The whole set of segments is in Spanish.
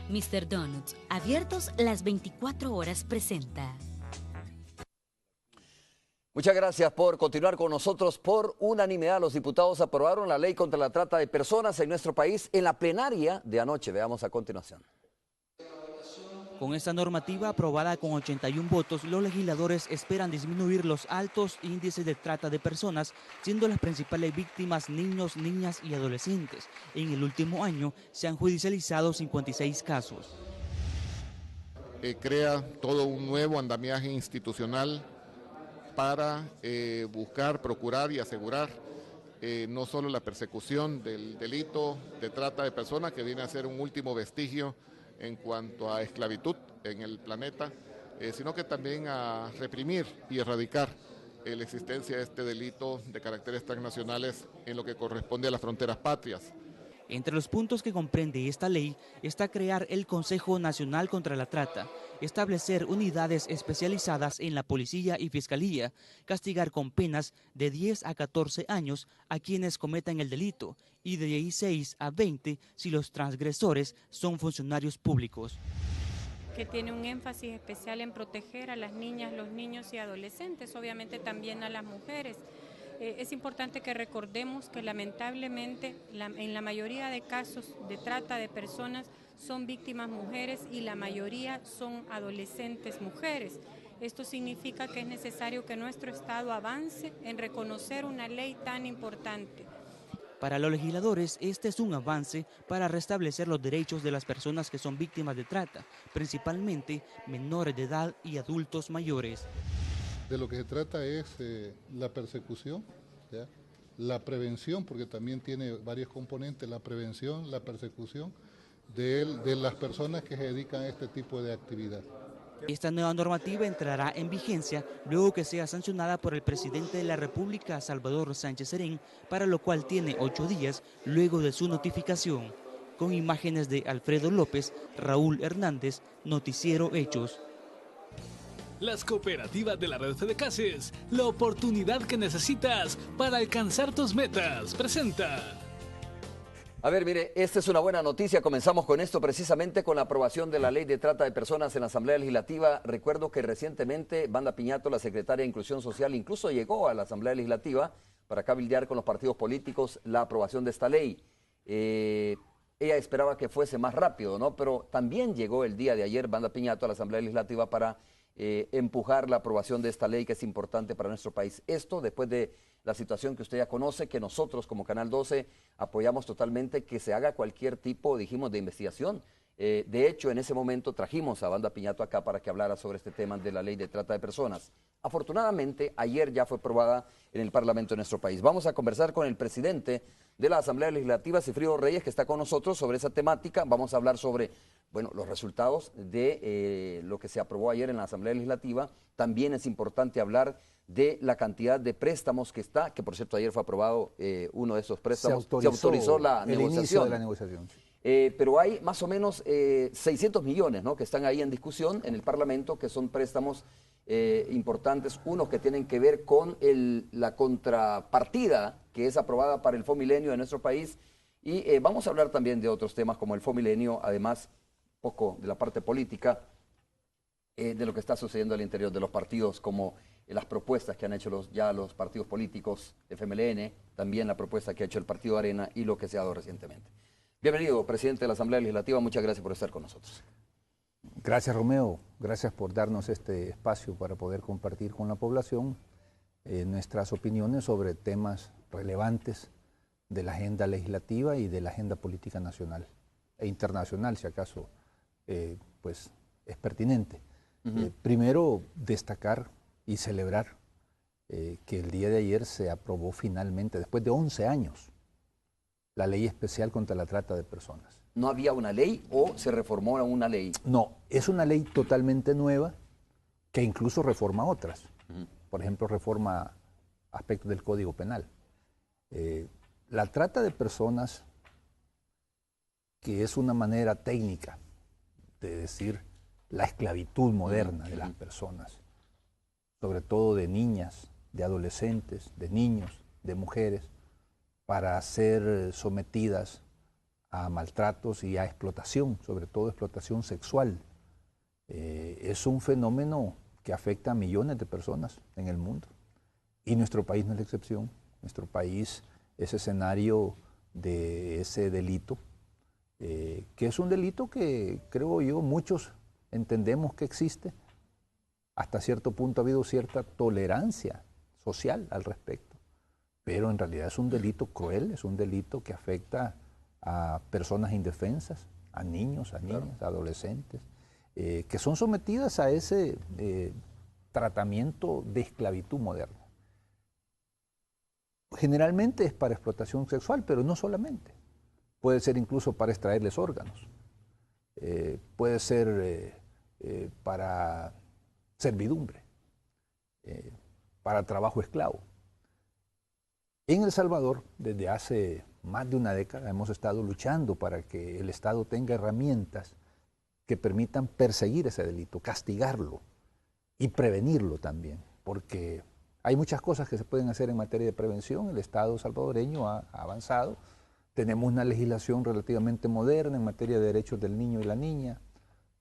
Mr. Donuts, abiertos las 24 horas, presenta. Muchas gracias por continuar con nosotros. Por unanimidad, los diputados aprobaron la ley contra la trata de personas en nuestro país en la plenaria de anoche. Veamos a continuación. Con esta normativa aprobada con 81 votos, los legisladores esperan disminuir los altos índices de trata de personas, siendo las principales víctimas niños, niñas y adolescentes. En el último año se han judicializado 56 casos. Crea todo un nuevo andamiaje institucional para buscar, procurar y asegurar no solo la persecución del delito de trata de personas, que viene a ser un último vestigio en cuanto a esclavitud en el planeta, sino que también a reprimir y erradicar la existencia de este delito de caracteres transnacionales en lo que corresponde a las fronteras patrias. Entre los puntos que comprende esta ley está crear el Consejo Nacional contra la Trata, establecer unidades especializadas en la policía y fiscalía, castigar con penas de 10 a 14 años a quienes cometan el delito y de 16 a 20 si los transgresores son funcionarios públicos. Que tiene un énfasis especial en proteger a las niñas, los niños y adolescentes, obviamente también a las mujeres. Es importante que recordemos que lamentablemente en la mayoría de casos de trata de personas son víctimas mujeres y la mayoría son adolescentes mujeres. Esto significa que es necesario que nuestro Estado avance en reconocer una ley tan importante. Para los legisladores, este es un avance para restablecer los derechos de las personas que son víctimas de trata, principalmente menores de edad y adultos mayores. De lo que se trata es la persecución, ¿ya? La prevención, porque también tiene varios componentes, la prevención, la persecución de las personas que se dedican a este tipo de actividad. Esta nueva normativa entrará en vigencia luego que sea sancionada por el presidente de la República, Salvador Sánchez Serén, para lo cual tiene 8 días luego de su notificación. Con imágenes de Alfredo López, Raúl Hernández, Noticiero Hechos. Las cooperativas de la red Fedecases, la oportunidad que necesitas para alcanzar tus metas, presenta. A ver, mire, esta es una buena noticia. Comenzamos con esto precisamente con la aprobación de la ley de trata de personas en la Asamblea Legislativa. Recuerdo que recientemente Wanda Piñato, la secretaria de Inclusión Social, incluso llegó a la Asamblea Legislativa para cabildear con los partidos políticos la aprobación de esta ley. Ella esperaba que fuese más rápido, ¿no? Pero también llegó el día de ayer Wanda Piñato a la Asamblea Legislativa para empujar la aprobación de esta ley que es importante para nuestro país. Esto después de la situación que usted ya conoce, que nosotros como Canal 12 apoyamos totalmente que se haga cualquier tipo, dijimos, de investigación. De hecho, en ese momento trajimos a Wanda Piñato acá para que hablara sobre este tema de la ley de trata de personas. Afortunadamente, ayer ya fue aprobada en el Parlamento de nuestro país. Vamos a conversar con el presidente de la Asamblea Legislativa, Sigfrido Reyes, que está con nosotros sobre esa temática. Vamos a hablar sobre, bueno, los resultados de lo que se aprobó ayer en la Asamblea Legislativa. También es importante hablar de la cantidad de préstamos que está, que por cierto ayer fue aprobado uno de esos préstamos. Se autorizó la negociación. Inicio de la negociación. Pero hay más o menos 600 millones, ¿no?, que están ahí en discusión en el Parlamento, que son préstamos importantes, unos que tienen que ver con la contrapartida que es aprobada para el Fomilenio de nuestro país, y vamos a hablar también de otros temas como el Fomilenio, además poco de la parte política, de lo que está sucediendo al interior de los partidos, como las propuestas que han hecho los partidos políticos, FMLN, también la propuesta que ha hecho el Partido Arena y lo que se ha dado recientemente. Bienvenido, presidente de la Asamblea Legislativa, muchas gracias por estar con nosotros. Gracias, Romeo, gracias por darnos este espacio para poder compartir con la población nuestras opiniones sobre temas relevantes de la agenda legislativa y de la agenda política nacional e internacional, si acaso pues es pertinente. Primero, destacar y celebrar que el día de ayer se aprobó finalmente, después de 11 años, la ley especial contra la trata de personas. ¿No había una ley o se reformó una ley? No, es una ley totalmente nueva que incluso reforma otras. Por ejemplo, reforma aspectos del Código Penal. La trata de personas, que es una manera técnica de decir la esclavitud moderna de las personas, sobre todo de niñas, de adolescentes, de niños, de mujeres, para ser sometidas a maltratos y a explotación, sobre todo explotación sexual. Es un fenómeno que afecta a millones de personas en el mundo. Y nuestro país no es la excepción. Nuestro país es escenario de ese delito, que es un delito que creo yo muchos entendemos que existe. Hasta cierto punto ha habido cierta tolerancia social al respecto, pero en realidad es un delito cruel, es un delito que afecta a personas indefensas, a niños, a niñas, a adolescentes, que son sometidas a ese tratamiento de esclavitud moderna. Generalmente es para explotación sexual, pero no solamente. Puede ser incluso para extraerles órganos, puede ser para servidumbre, para trabajo esclavo. En El Salvador, desde hace más de una década, hemos estado luchando para que el Estado tenga herramientas que permitan perseguir ese delito, castigarlo y prevenirlo también, porque hay muchas cosas que se pueden hacer en materia de prevención. El Estado salvadoreño ha avanzado, tenemos una legislación relativamente moderna en materia de derechos del niño y la niña,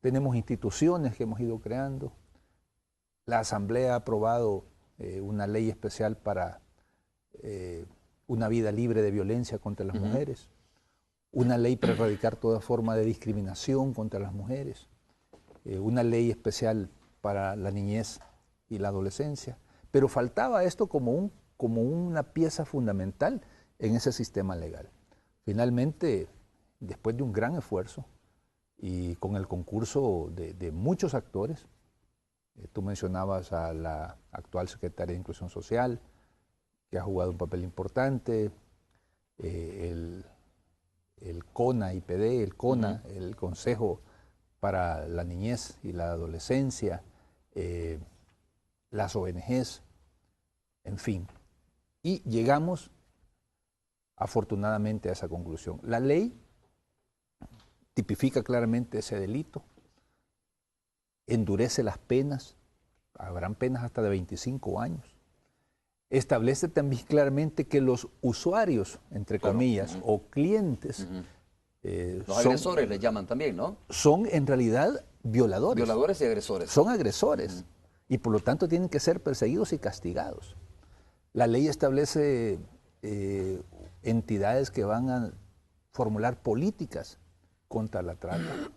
tenemos instituciones que hemos ido creando. La Asamblea ha aprobado una ley especial para una vida libre de violencia contra las mujeres, una ley para erradicar toda forma de discriminación contra las mujeres, una ley especial para la niñez y la adolescencia, pero faltaba esto como una pieza fundamental en ese sistema legal. Finalmente, después de un gran esfuerzo y con el concurso de muchos actores, tú mencionabas a la actual secretaria de Inclusión Social, que ha jugado un papel importante, el CONA-IPD, el CONA, el Consejo para la Niñez y la Adolescencia, las ONGs, en fin. Y llegamos afortunadamente a esa conclusión. La ley tipifica claramente ese delito, endurece las penas, habrán penas hasta de 25 años. Establece también claramente que los usuarios, entre comillas, o clientes, los agresores les llaman también, ¿no? Son en realidad violadores. Violadores y agresores. Son agresores y por lo tanto tienen que ser perseguidos y castigados. La ley establece entidades que van a formular políticas contra la trata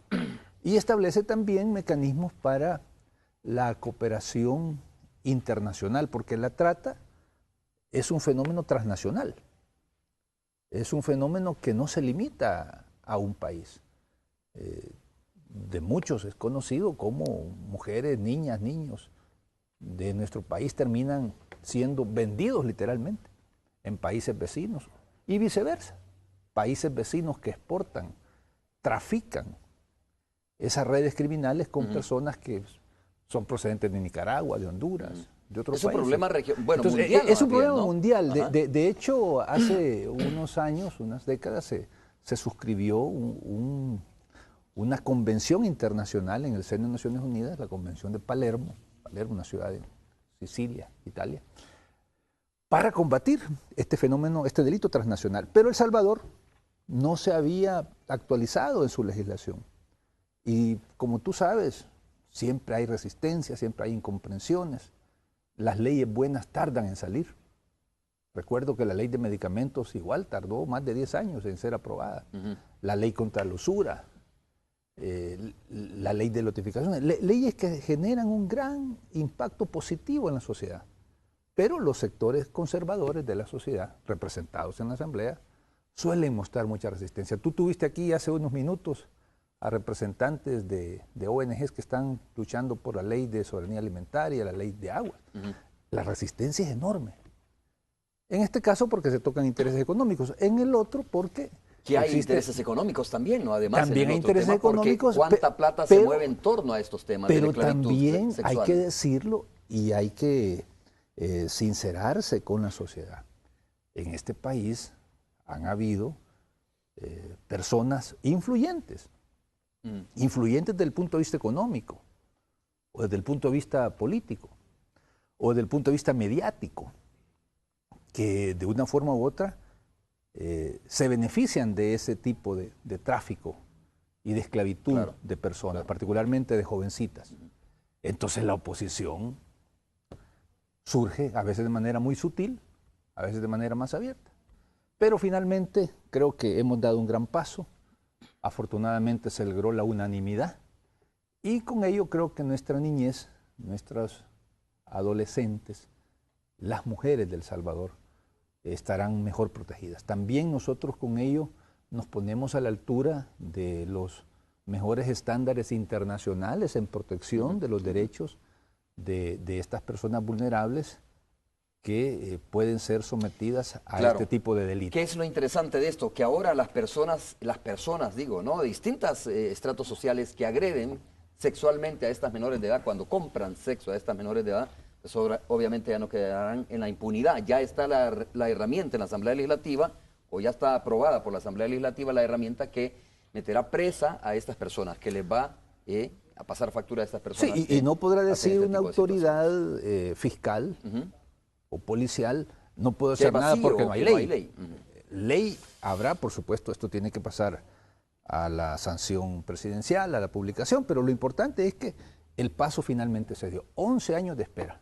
y establece también mecanismos para la cooperación internacional, porque la trata es un fenómeno transnacional, es un fenómeno que no se limita a un país. De muchos es conocido como mujeres, niñas, niños de nuestro país terminan siendo vendidos literalmente en países vecinos y viceversa. Países vecinos que exportan, trafican esas redes criminales con personas que son procedentes de Nicaragua, de Honduras, de otros países. Es un problema Entonces, mundial. Es un problema ¿no? mundial. De hecho, hace unos años, unas décadas, se suscribió una convención internacional en el seno de Naciones Unidas, la Convención de Palermo, una ciudad de Sicilia, Italia, para combatir este fenómeno, este delito transnacional. Pero El Salvador no se había actualizado en su legislación. Y como tú sabes, siempre hay resistencia, siempre hay incomprensiones. Las leyes buenas tardan en salir. Recuerdo que la ley de medicamentos igual tardó más de 10 años en ser aprobada. La ley contra la usura, la ley de notificaciones, leyes que generan un gran impacto positivo en la sociedad. Pero los sectores conservadores de la sociedad, representados en la Asamblea, suelen mostrar mucha resistencia. Tú tuviste aquí hace unos minutos a representantes de ONGs que están luchando por la ley de soberanía alimentaria, la ley de agua. La resistencia es enorme. En este caso porque se tocan intereses económicos, en el otro porque... Que hay intereses económicos también, ¿no? Además, también hay intereses económicos. ¿Cuánta plata se mueve en torno a estos temas de esclavitud sexual? Pero también hay que decirlo y hay que sincerarse con la sociedad. En este país han habido personas influyentes, influyentes desde el punto de vista económico, o desde el punto de vista político, o desde el punto de vista mediático, que de una forma u otra se benefician de ese tipo de tráfico y de esclavitud de personas, particularmente de jovencitas. Entonces la oposición surge a veces de manera muy sutil, a veces de manera más abierta. Pero finalmente creo que hemos dado un gran paso. Afortunadamente se logró la unanimidad y con ello creo que nuestra niñez, nuestros adolescentes, las mujeres de El Salvador estarán mejor protegidas. También nosotros con ello nos ponemos a la altura de los mejores estándares internacionales en protección de los derechos de estas personas vulnerables que pueden ser sometidas a este tipo de delitos. ¿Qué es lo interesante de esto? Que ahora las personas digo, ¿no?, de distintos estratos sociales que agreden sexualmente a estas menores de edad, cuando compran sexo a estas menores de edad, pues obviamente ya no quedarán en la impunidad. Ya está la herramienta en la Asamblea Legislativa, o ya está aprobada por la Asamblea Legislativa la herramienta que meterá presa a estas personas, que les va a pasar factura a estas personas. Sí, y no podrá decir una autoridad fiscal o policial, no puedo hacer nada porque no hay ley. Ley habrá, por supuesto, esto tiene que pasar a la sanción presidencial, a la publicación, pero lo importante es que el paso finalmente se dio. 11 años de espera.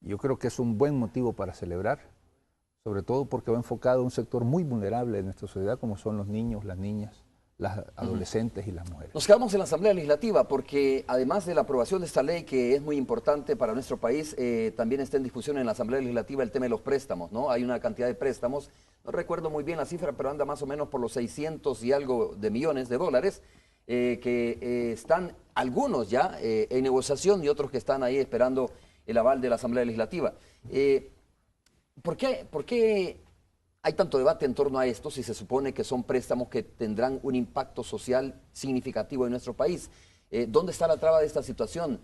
Yo creo que es un buen motivo para celebrar, sobre todo porque va enfocado a un sector muy vulnerable de nuestra sociedad, como son los niños, las niñas, las adolescentes y las mujeres. Nos quedamos en la Asamblea Legislativa porque además de la aprobación de esta ley, que es muy importante para nuestro país, también está en discusión en la Asamblea Legislativa el tema de los préstamos, ¿no? Hay una cantidad de préstamos, no recuerdo muy bien la cifra, pero anda más o menos por los 600 y algo de millones de dólares, que están algunos ya en negociación y otros que están ahí esperando el aval de la Asamblea Legislativa. ¿Por qué hay tanto debate en torno a esto si se supone que son préstamos que tendrán un impacto social significativo en nuestro país? ¿Dónde está la traba de esta situación?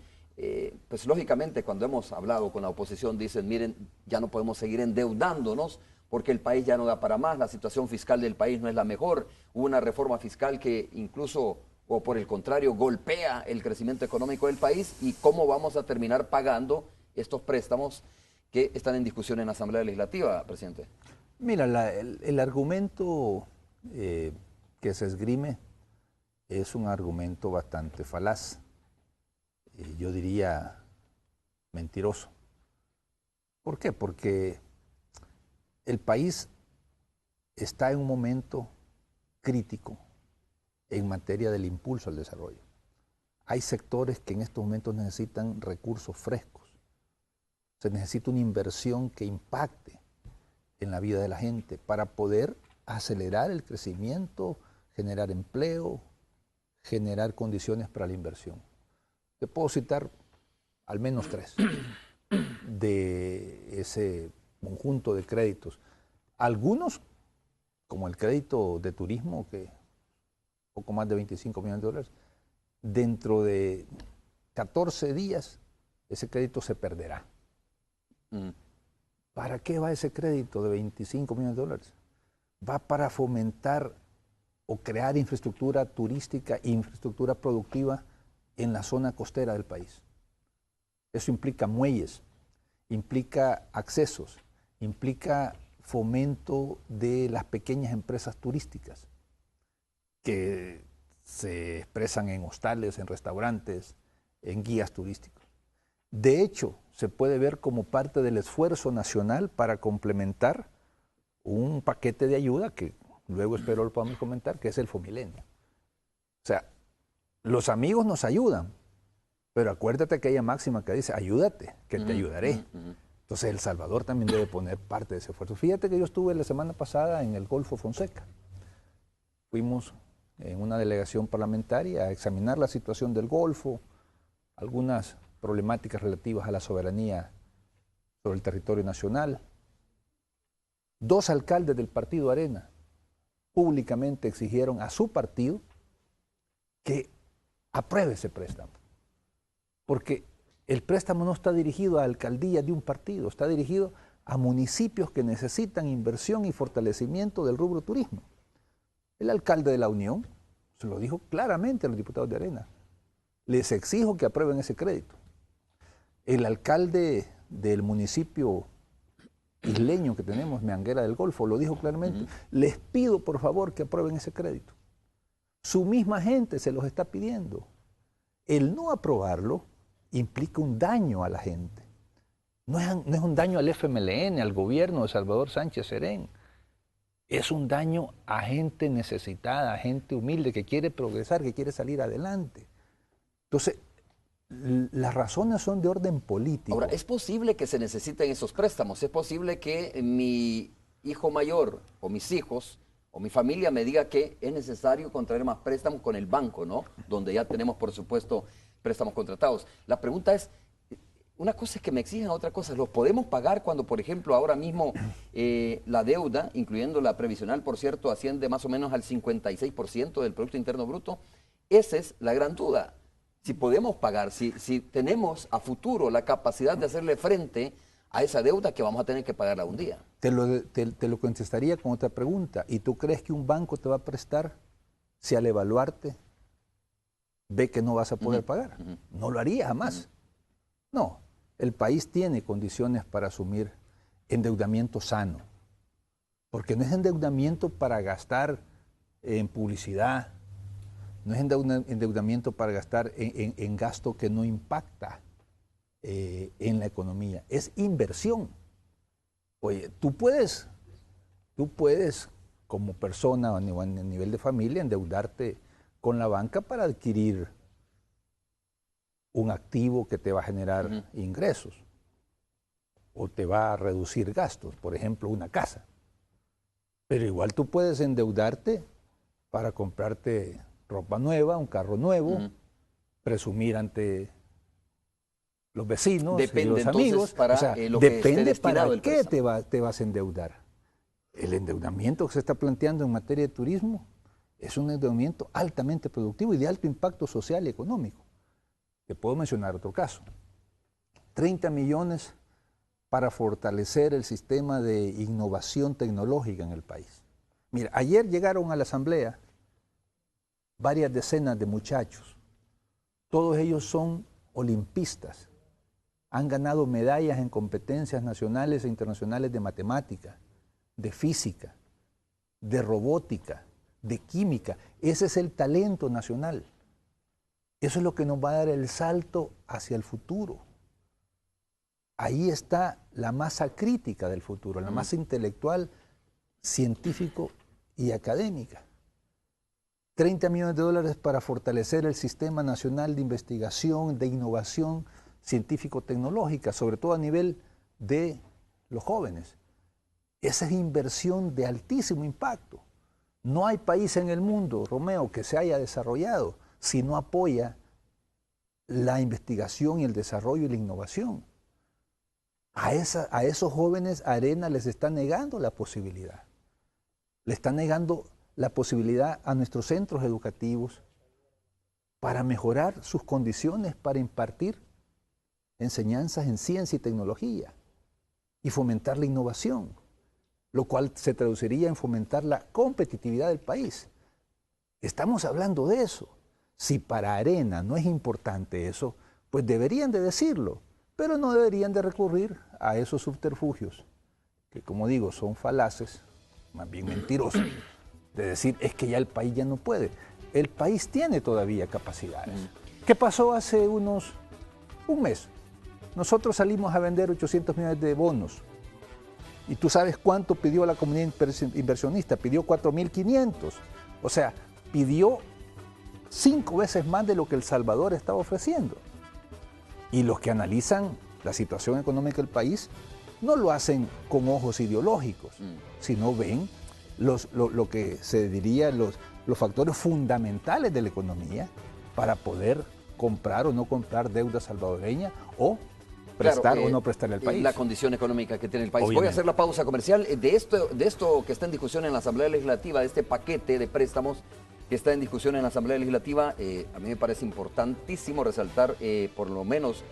Pues lógicamente cuando hemos hablado con la oposición dicen, miren, ya no podemos seguir endeudándonos porque el país ya no da para más, la situación fiscal del país no es la mejor, hubo una reforma fiscal que incluso, o por el contrario, golpea el crecimiento económico del país, y cómo vamos a terminar pagando estos préstamos que están en discusión en la Asamblea Legislativa, presidente. Mira, el argumento que se esgrime es un argumento bastante falaz, yo diría mentiroso. ¿Por qué? Porque el país está en un momento crítico en materia del impulso al desarrollo. Hay sectores que en estos momentos necesitan recursos frescos. Se necesita una inversión que impacte en la vida de la gente para poder acelerar el crecimiento, generar empleo, generar condiciones para la inversión. Te puedo citar al menos 3 de ese conjunto de créditos. Algunos, como el crédito de turismo, que poco más de 25 millones de dólares, dentro de 14 días ese crédito se perderá. ¿Para qué va ese crédito de 25 millones de dólares? Va para fomentar o crear infraestructura turística e infraestructura productiva en la zona costera del país. Eso implica muelles, implica accesos, implica fomento de las pequeñas empresas turísticas que se expresan en hostales, en restaurantes, en guías turísticos. De hecho, se puede ver como parte del esfuerzo nacional para complementar un paquete de ayuda que luego espero lo podamos comentar, que es el Fomilenio. O sea, los amigos nos ayudan, pero acuérdate aquella máxima que dice, ayúdate, que te ayudaré. Entonces El Salvador también debe poner parte de ese esfuerzo. Fíjate que yo estuve la semana pasada en el Golfo Fonseca. Fuimos en una delegación parlamentaria a examinar la situación del Golfo, algunas problemáticas relativas a la soberanía sobre el territorio nacional. 2 alcaldes del partido Arena públicamente exigieron a su partido que apruebe ese préstamo. Porque el préstamo no está dirigido a alcaldías de un partido, está dirigido a municipios que necesitan inversión y fortalecimiento del rubro turismo. El alcalde de La Unión se lo dijo claramente a los diputados de Arena. Les exijo que aprueben ese crédito. El alcalde del municipio isleño que tenemos, Meanguera del Golfo, lo dijo claramente, les pido por favor que aprueben ese crédito. Su misma gente se los está pidiendo. El no aprobarlo implica un daño a la gente. No es un daño al FMLN, al gobierno de Salvador Sánchez Serén. Es un daño a gente necesitada, a gente humilde que quiere progresar, que quiere salir adelante. Entonces, las razones son de orden político. Ahora, ¿es posible que se necesiten esos préstamos? ¿Es posible que mi hijo mayor o mis hijos o mi familia me diga que es necesario contraer más préstamos con el banco, ¿no? Donde ya tenemos, por supuesto, préstamos contratados. La pregunta es, una cosa es que me exijan, otra cosa, ¿los podemos pagar cuando, por ejemplo, ahora mismo la deuda, incluyendo la previsional, por cierto, asciende más o menos al 56% del Producto Interno Bruto? Esa es la gran duda. Si podemos pagar, si tenemos a futuro la capacidad de hacerle frente a esa deuda que vamos a tener que pagarla un día. Te lo contestaría con otra pregunta. ¿Y tú crees que un banco te va a prestar si al evaluarte ve que no vas a poder pagar? No lo haría jamás. No, el país tiene condiciones para asumir endeudamiento sano, porque no es endeudamiento para gastar en publicidad, no es endeudamiento para gastar en gasto que no impacta en la economía, es inversión. Oye, tú puedes como persona a nivel de familia endeudarte con la banca para adquirir un activo que te va a generar ingresos o te va a reducir gastos, por ejemplo, una casa. Pero igual tú puedes endeudarte para comprarte ropa nueva, un carro nuevo, presumir ante los vecinos y los amigos. Para, o sea, depende para qué te vas a endeudar. El endeudamiento que se está planteando en materia de turismo es un endeudamiento altamente productivo y de alto impacto social y económico. Te puedo mencionar otro caso. 30 millones para fortalecer el sistema de innovación tecnológica en el país. Mira, ayer llegaron a la asamblea varias decenas de muchachos. Todos ellos son olimpistas. Han ganado medallas en competencias nacionales e internacionales de matemática, de física, de robótica, de química. Ese es el talento nacional. Eso es lo que nos va a dar el salto hacia el futuro. Ahí está la masa crítica del futuro, la masa intelectual, científico y académica. 30 millones de dólares para fortalecer el Sistema Nacional de Investigación, de Innovación Científico-Tecnológica, sobre todo a nivel de los jóvenes. Esa es inversión de altísimo impacto. No hay país en el mundo, Romeo, que se haya desarrollado si no apoya la investigación y el desarrollo y la innovación. A esos jóvenes Arena les está negando la posibilidad. Le está negando la posibilidad a nuestros centros educativos para mejorar sus condiciones para impartir enseñanzas en ciencia y tecnología y fomentar la innovación, lo cual se traduciría en fomentar la competitividad del país. Estamos hablando de eso. Si para Arena no es importante eso, pues deberían de decirlo, pero no deberían de recurrir a esos subterfugios, que como digo, son falaces, más bien mentirosos, de decir, es que ya el país ya no puede. El país tiene todavía capacidades. ¿Qué pasó hace un mes? Nosotros salimos a vender 800 millones de bonos. ¿Y tú sabes cuánto pidió la comunidad inversionista? Pidió 4.500. O sea, pidió 5 veces más de lo que El Salvador estaba ofreciendo. Y los que analizan la situación económica del país no lo hacen con ojos ideológicos, sino ven lo que se diría los factores fundamentales de la economía para poder comprar o no comprar deuda salvadoreña o prestar o no prestar al país. La condición económica que tiene el país. Obviamente. Voy a hacer la pausa comercial. De esto que está en discusión en la Asamblea Legislativa, de este paquete de préstamos que está en discusión en la Asamblea Legislativa, a mí me parece importantísimo resaltar por lo menos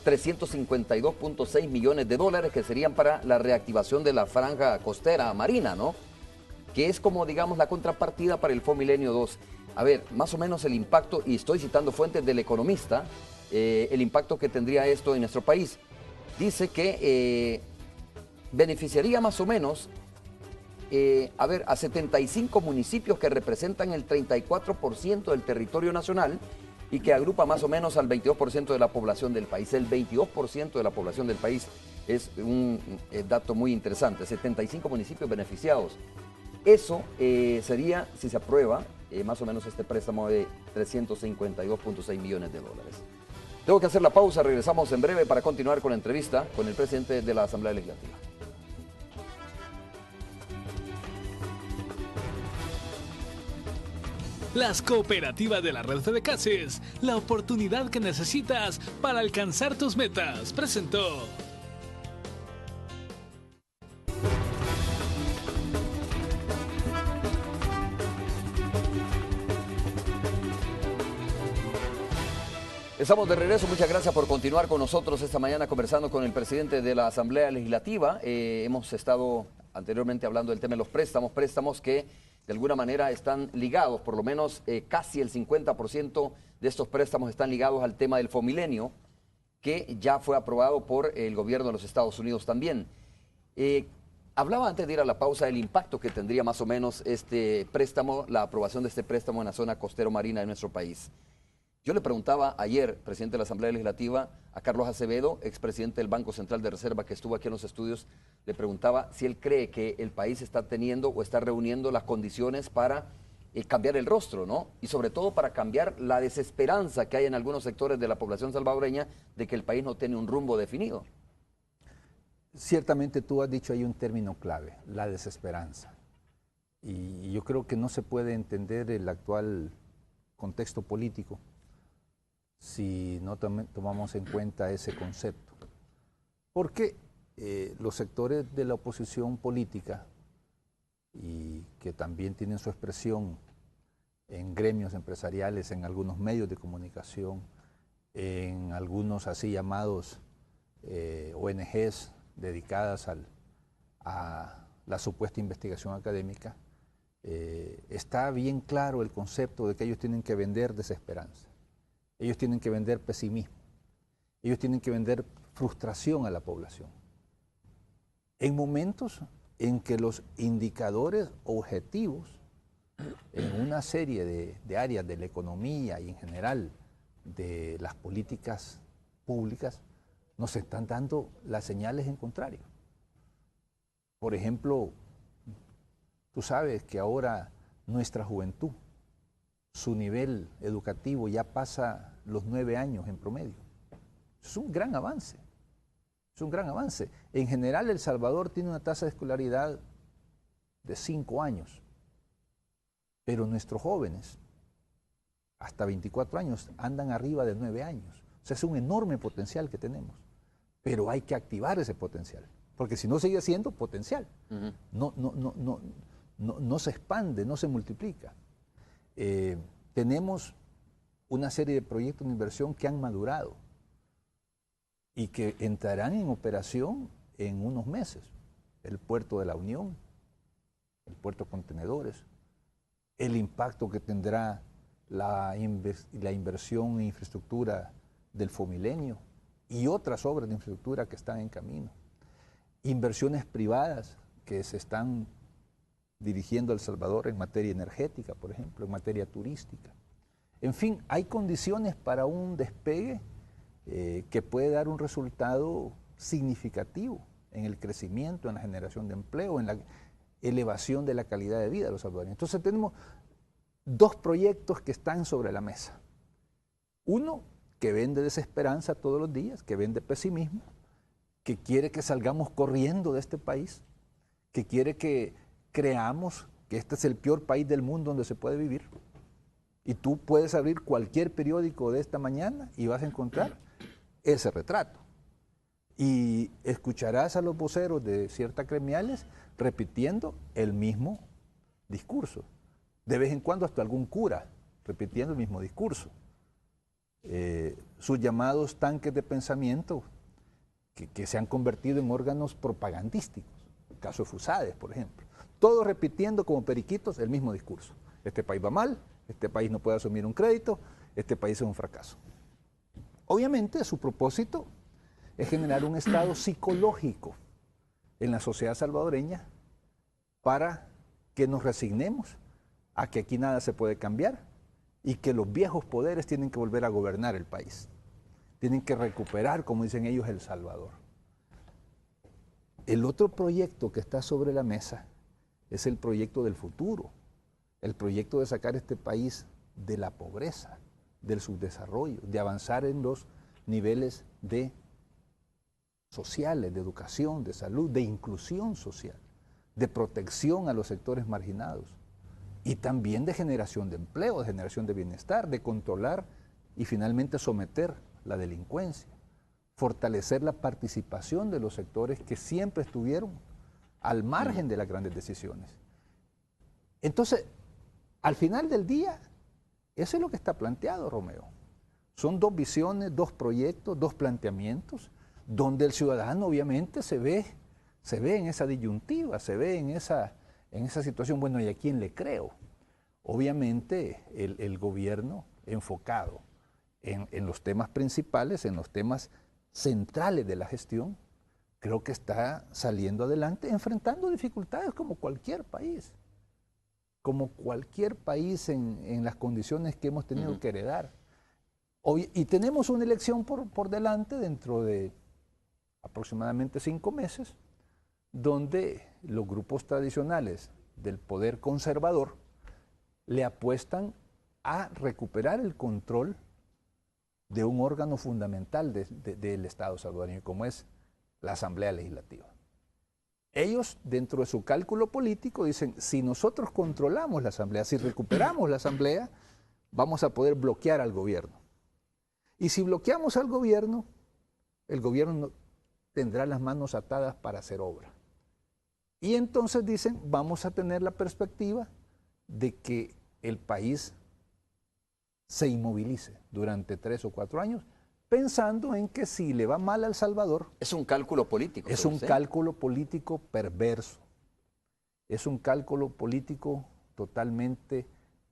352.6 millones de dólares que serían para la reactivación de la franja costera marina, ¿no? Que es como, digamos, la contrapartida para el FOMilenio 2. A ver, más o menos el impacto, y estoy citando fuentes del Economista, el impacto que tendría esto en nuestro país. Dice que beneficiaría más o menos a 75 municipios que representan el 34% del territorio nacional y que agrupa más o menos al 22% de la población del país. El 22% de la población del país es un dato muy interesante, 75 municipios beneficiados. Eso sería, si se aprueba, más o menos este préstamo de 352.6 millones de dólares. Tengo que hacer la pausa, regresamos en breve para continuar con la entrevista con el presidente de la Asamblea Legislativa. Las cooperativas de la red Fedecases, la oportunidad que necesitas para alcanzar tus metas, presentó. Estamos de regreso, muchas gracias por continuar con nosotros esta mañana conversando con el presidente de la Asamblea Legislativa. Hemos estado anteriormente hablando del tema de los préstamos que de alguna manera están ligados, por lo menos casi el 50% de estos préstamos están ligados al tema del Fomilenio, que ya fue aprobado por el gobierno de los Estados Unidos también. Hablaba antes de ir a la pausa del impacto que tendría más o menos este préstamo, la aprobación de este préstamo en la zona costero marina de nuestro país. Yo le preguntaba ayer, presidente de la Asamblea Legislativa, a Carlos Acevedo, expresidente del Banco Central de Reserva, que estuvo aquí en los estudios, le preguntaba si él cree que el país está teniendo o está reuniendo las condiciones para cambiar el rostro, ¿no? Y sobre todo para cambiar la desesperanza que hay en algunos sectores de la población salvadoreña de que el país no tiene un rumbo definido. Ciertamente tú has dicho ahí un término clave, la desesperanza. Y yo creo que no se puede entender el actual contexto político si no tomamos en cuenta ese concepto. Porque los sectores de la oposición política, y que también tienen su expresión en gremios empresariales, en algunos medios de comunicación, en algunos así llamados ONGs dedicadas a la supuesta investigación académica, está bien claro el concepto de que ellos tienen que vender desesperanza. Ellos tienen que vender pesimismo, ellos tienen que vender frustración a la población. En momentos en que los indicadores objetivos en una serie de áreas de la economía y en general de las políticas públicas nos están dando las señales en contrario. Por ejemplo, tú sabes que ahora nuestra juventud, su nivel educativo ya pasa los 9 años en promedio. Es un gran avance. Es un gran avance. En general, El Salvador tiene una tasa de escolaridad de 5 años. Pero nuestros jóvenes, hasta 24 años, andan arriba de 9 años. O sea, es un enorme potencial que tenemos. Pero hay que activar ese potencial. Porque si no sigue siendo potencial. No se expande, no se multiplica. Tenemos una serie de proyectos de inversión que han madurado y que entrarán en operación en unos meses. El puerto de la Unión, el puerto de contenedores, el impacto que tendrá la inversión en infraestructura del Fomilenio y otras obras de infraestructura que están en camino. Inversiones privadas que se están dirigiendo a El Salvador en materia energética, por ejemplo, en materia turística. En fin, hay condiciones para un despegue que puede dar un resultado significativo en el crecimiento, en la generación de empleo, en la elevación de la calidad de vida de los salvadoreños. Entonces tenemos 2 proyectos que están sobre la mesa. Uno que vende desesperanza todos los días, que vende pesimismo, que quiere que salgamos corriendo de este país, que quiere que creamos que este es el peor país del mundo donde se puede vivir. Y tú puedes abrir cualquier periódico de esta mañana y vas a encontrar ese retrato. Y escucharás a los voceros de ciertas gremiales repitiendo el mismo discurso. De vez en cuando hasta algún cura repitiendo el mismo discurso. Sus llamados tanques de pensamiento que se han convertido en órganos propagandísticos. El caso de Fusades, por ejemplo. Todos repitiendo como periquitos el mismo discurso. Este país va mal, este país no puede asumir un crédito, este país es un fracaso. Obviamente su propósito es generar un estado psicológico en la sociedad salvadoreña para que nos resignemos a que aquí nada se puede cambiar y que los viejos poderes tienen que volver a gobernar el país. Tienen que recuperar, como dicen ellos, El Salvador. El otro proyecto que está sobre la mesa es el proyecto del futuro, el proyecto de sacar este país de la pobreza, del subdesarrollo, de avanzar en los niveles sociales, de educación, de salud, de inclusión social, de protección a los sectores marginados y también de generación de empleo, de generación de bienestar, de controlar y finalmente someter la delincuencia, fortalecer la participación de los sectores que siempre estuvieron al margen de las grandes decisiones. Entonces, al final del día, eso es lo que está planteado, Romeo. Son dos visiones, dos proyectos, dos planteamientos, donde el ciudadano obviamente se ve en esa disyuntiva, se ve en esa situación, bueno, ¿y a quién le creo? Obviamente el gobierno enfocado en los temas principales, en los temas centrales de la gestión, creo que está saliendo adelante, enfrentando dificultades como cualquier país en las condiciones que hemos tenido que heredar. Y tenemos una elección por delante dentro de aproximadamente 5 meses, donde los grupos tradicionales del poder conservador le apuestan a recuperar el control de un órgano fundamental del Estado salvadoreño, como es la Asamblea Legislativa. Ellos, dentro de su cálculo político, dicen, si nosotros controlamos la Asamblea, si recuperamos la Asamblea, vamos a poder bloquear al gobierno. Y si bloqueamos al gobierno, el gobierno tendrá las manos atadas para hacer obra. Y entonces dicen, vamos a tener la perspectiva de que el país se inmovilice durante 3 o 4 años, pensando en que si le va mal a El Salvador... Es un cálculo político. Es un cálculo político perverso. Es un cálculo político totalmente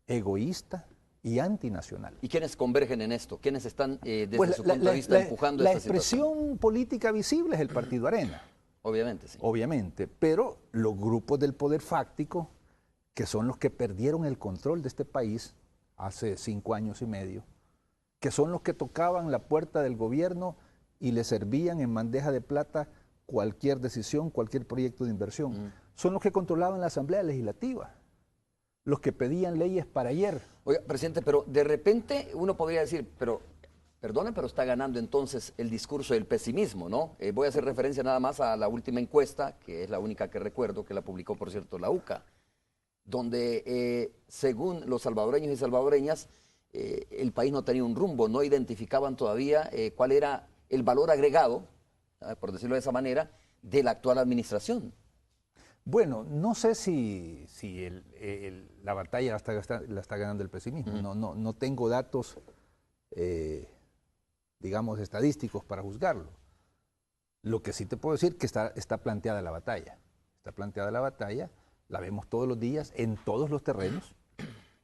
egoísta y antinacional. ¿Y quiénes convergen en esto? ¿Quiénes están, desde su punto de vista, empujando esta situación? La expresión política visible es el Partido Arena. Obviamente, sí. Obviamente, pero los grupos del poder fáctico, que son los que perdieron el control de este país hace 5 años y medio, que son los que tocaban la puerta del gobierno y le servían en bandeja de plata cualquier decisión, cualquier proyecto de inversión. Son los que controlaban la Asamblea Legislativa, los que pedían leyes para ayer. Oiga, presidente, pero de repente uno podría decir, perdone, pero está ganando entonces el discurso del pesimismo, ¿no? Voy a hacer referencia nada más a la última encuesta, que es la única que recuerdo, que la publicó, por cierto, la UCA, donde según los salvadoreños y salvadoreñas, el país no tenía un rumbo, no identificaban todavía cuál era el valor agregado, por decirlo de esa manera, de la actual administración. Bueno, no sé si la batalla la está ganando el pesimismo. No tengo datos, digamos, estadísticos para juzgarlo. Lo que sí te puedo decir es que está planteada la batalla. Está planteada la batalla, la vemos todos los días en todos los terrenos,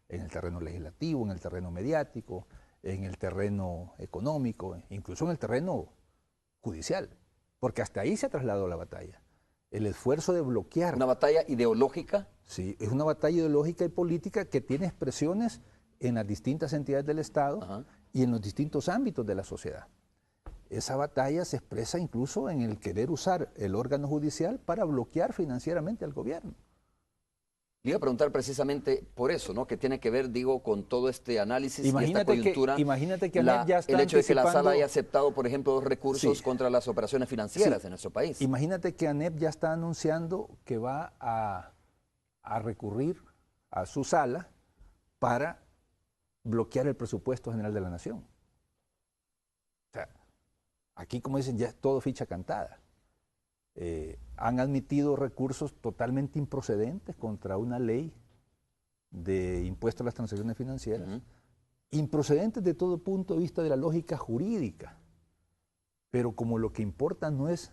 en el terreno legislativo, en el terreno mediático, en el terreno económico, incluso en el terreno judicial, porque hasta ahí se ha trasladado la batalla. El esfuerzo de bloquear. ¿Una batalla ideológica? Sí, es una batalla ideológica y política que tiene expresiones en las distintas entidades del Estado y en los distintos ámbitos de la sociedad. Esa batalla se expresa incluso en el querer usar el órgano judicial para bloquear financieramente al gobierno. Le iba a preguntar precisamente por eso, ¿no? Que tiene que ver, digo, con todo este análisis y esta coyuntura. Imagínate que ANEP ya está el hecho de que la sala haya aceptado, por ejemplo, los recursos contra las operaciones financieras en nuestro país. Imagínate que ANEP ya está anunciando que va a recurrir a su sala para bloquear el presupuesto general de la nación. O sea, aquí, como dicen, ya es todo ficha cantada. Han admitido recursos totalmente improcedentes contra una ley de impuesto a las transacciones financieras, improcedentes de todo punto de vista de la lógica jurídica, pero como lo que importa no es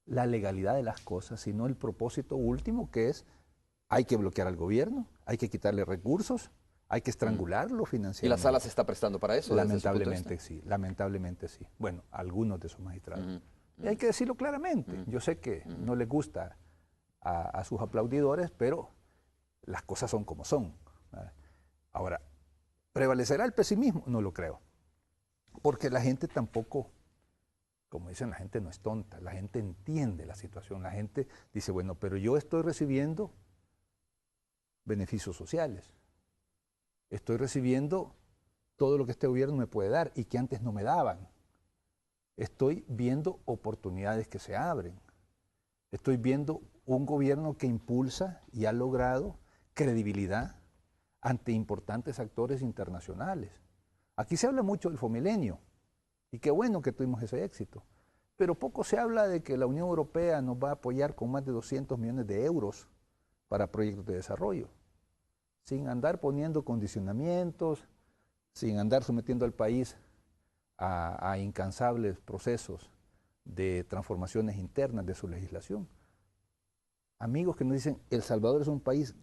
la legalidad de las cosas, sino el propósito último, que es hay que bloquear al gobierno, hay que quitarle recursos, hay que estrangularlo financieramente. ¿Y la sala se está prestando para eso? Lamentablemente sí, lamentablemente sí. Bueno, algunos de sus magistrados. Y hay que decirlo claramente. Yo sé que no les gusta a sus aplaudidores, pero las cosas son como son. Ahora, ¿prevalecerá el pesimismo? No lo creo. Porque la gente tampoco, como dicen, la gente no es tonta, la gente entiende la situación. La gente dice, bueno, pero yo estoy recibiendo beneficios sociales. Estoy recibiendo todo lo que este gobierno me puede dar y que antes no me daban. Estoy viendo oportunidades que se abren. Estoy viendo un gobierno que impulsa y ha logrado credibilidad ante importantes actores internacionales. Aquí se habla mucho del Fomilenio, y qué bueno que tuvimos ese éxito, pero poco se habla de que la Unión Europea nos va a apoyar con más de 200 millones de euros para proyectos de desarrollo, sin andar poniendo condicionamientos, sin andar sometiendo al país a incansables procesos de transformaciones internas de su legislación. Amigos que nos dicen, El Salvador es un país